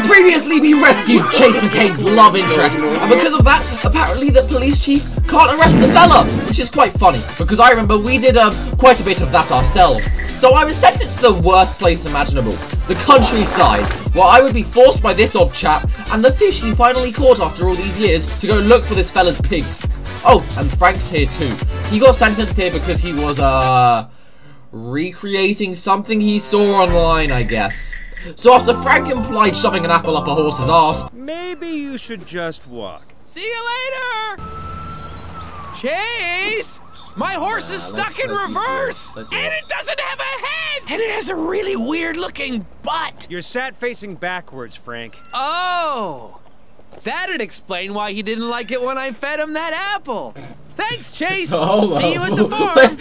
So previously we rescued Chase McCain's love interest, and because of that, apparently the police chief can't arrest the fella, which is quite funny, because I remember we did quite a bit of that ourselves. So I was sentenced to the worst place imaginable, the countryside, where I would be forced by this odd chap and the fish he finally caught after all these years to go look for this fella's pigs. Oh, and Frank's here too. He got sentenced here because he was, recreating something he saw online, I guess. So after Frank implied shoving an apple up a horse's ass, maybe you should just walk. See you later! Chase! My horse is stuck in reverse! And it doesn't have a head! And it has a really weird looking butt! You're sat facing backwards, Frank. Oh! That'd explain why he didn't like it when I fed him that apple. Thanks, Chase! See you at the farm!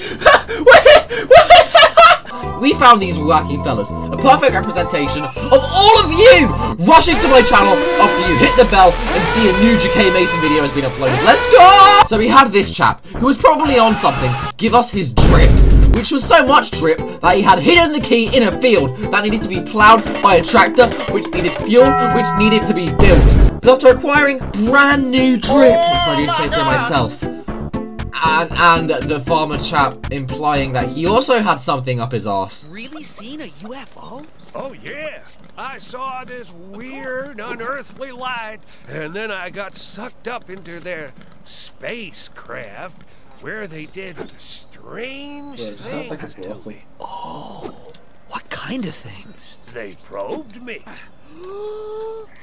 We found these wacky fellas, a perfect representation of all of you rushing to my channel after you hit the bell and see a new GK Mason video has been uploaded. Let's go! So we had this chap, who was probably on something, give us his drip, which was so much drip that he had hidden the key in a field that needed to be ploughed by a tractor, which needed fuel, which needed to be built. But after acquiring brand new drip, if I do say so myself, and the farmer chap implying that he also had something up his arse. Really seen a UFO? Oh yeah, I saw this weird, unearthly light, and then I got sucked up into their spacecraft, where they did strange things to me. Oh, what kind of things? They probed me.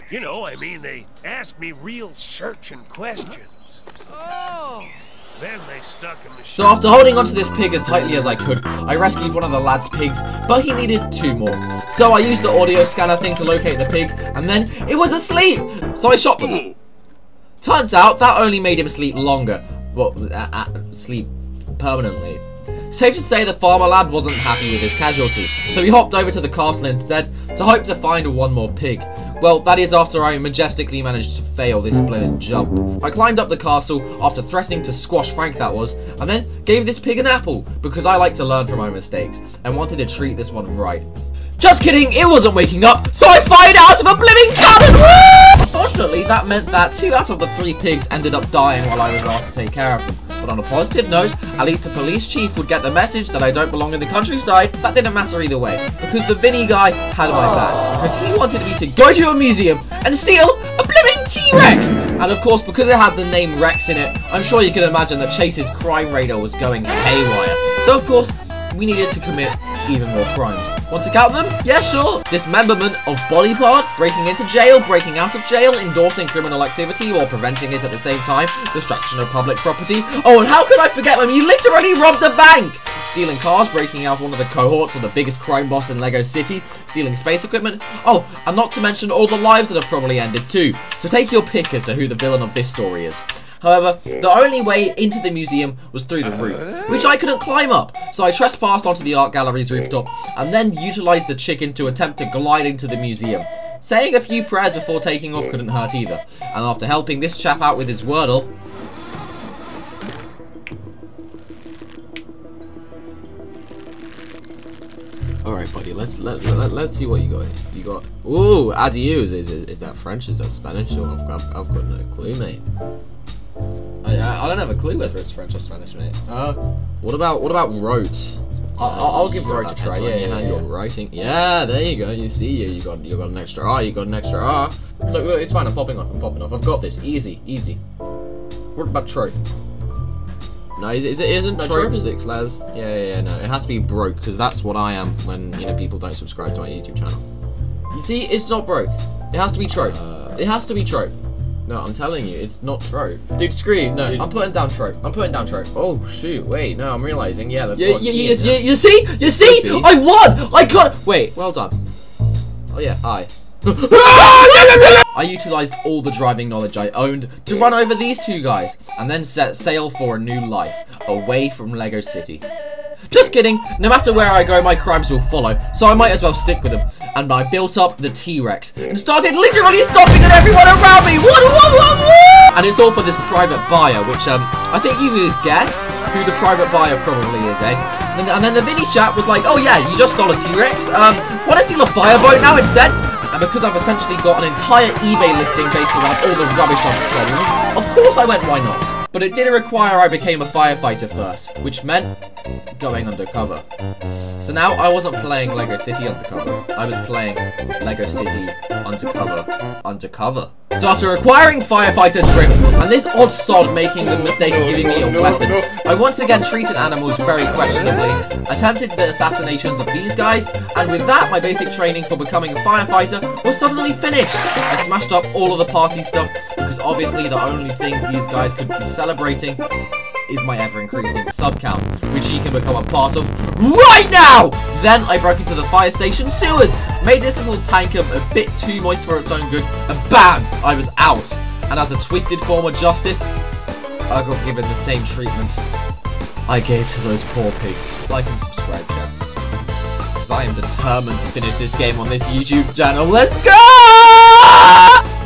You know, I mean, they asked me real searching questions. Oh! Then they stuck in the So after holding onto this pig as tightly as I could, I rescued one of the lad's pigs, but he needed 2 more. So I used the audio scanner thing to locate the pig, and then it was asleep! So I shot them. Turns out that only made him sleep longer. Well, sleep permanently. Safe to say the farmer lad wasn't happy with his casualty, so he hopped over to the castle instead to hope to find 1 more pig. Well, that is after I majestically managed to fail this splendid jump. I climbed up the castle after threatening to squash Frank, that was, and then gave this pig an apple because I like to learn from my mistakes and wanted to treat this one right. Just kidding, it wasn't waking up, so I fired out of a blimmin' cannon! Woo! Unfortunately, that meant that 2 out of the 3 pigs ended up dying while I was asked to take care of them. But on a positive note, at least the police chief would get the message that I don't belong in the countryside. That didn't matter either way, because the Vinny guy had my back, because he wanted me to go to a museum and steal a blimmin' T-Rex! And of course, because it had the name Rex in it, I'm sure you can imagine that Chase's crime radar was going haywire. So of course, we needed to commit even more crimes. Want to count them? Yeah, sure. Dismemberment of body parts, breaking into jail, breaking out of jail, endorsing criminal activity while preventing it at the same time, destruction of public property. Oh, and how could I forget when you literally robbed a bank? Stealing cars, breaking out one of the cohorts of the biggest crime boss in Lego City, stealing space equipment. Oh, and not to mention all the lives that have probably ended too. So take your pick as to who the villain of this story is. However, the only way into the museum was through the roof, which I couldn't climb up, so I trespassed onto the art gallery's rooftop, and then utilised the chicken to attempt to glide into the museum. Saying a few prayers before taking off couldn't hurt either, and after helping this chap out with his Wordle... Alright buddy, let's see what you got. You got... Ooh, adios. Is that French? Is that Spanish? Or I've got no clue, mate. I don't have a clue whether it's French or Spanish, mate. What about wrote? I'll give wrote a try. Yeah, you're writing. Yeah, there you go. You see, you got an extra R. You got an extra R. Look, it's fine. I'm popping off. I've got this. Easy. What about trope? No, it isn't trope 6, lads. Yeah. No, it has to be broke because that's what I am when people don't subscribe to my YouTube channel. You see, it's not broke. It has to be trope. It has to be trope. No, I'm telling you, it's not trope. Dude, screw. No, I'm putting down trope. Oh, shoot. Wait, no, I'm realizing. Yeah, you see? I won! I got it! Wait, well done. Oh, yeah, I utilized all the driving knowledge I owned to run over these 2 guys, and then set sail for a new life, away from Lego City. Just kidding, no matter where I go, my crimes will follow, so I might as well stick with them. And I built up the T-Rex, and started literally stopping at everyone around me! What? And it's all for this private buyer, which, I think you could guess who the private buyer probably is, eh? And then the Vinny chap was like, oh yeah, you just stole a T-Rex, wanna steal a fireboat now instead? And because I've essentially got an entire eBay listing based around all the rubbish I've stolen, of course I went, why not? But it did require I became a firefighter first, which meant going undercover. So now I wasn't playing LEGO City Undercover, I was playing LEGO City Undercover. So after acquiring firefighter drip, and this odd sod making the mistake of giving me a weapon, I once again treated animals very questionably, attempted the assassinations of these guys, and with that my basic training for becoming a firefighter was suddenly finished. I smashed up all of the party stuff, because obviously the only things these guys could be celebrating is my ever-increasing sub count, which he can become a part of right now! Then I broke into the fire station sewers, made this little tanker a bit too moist for its own good, and BAM! I was out. And as a twisted form of justice, I got given the same treatment I gave to those poor pigs. Like and subscribe, chaps. Because I am determined to finish this game on this YouTube channel. Let's go!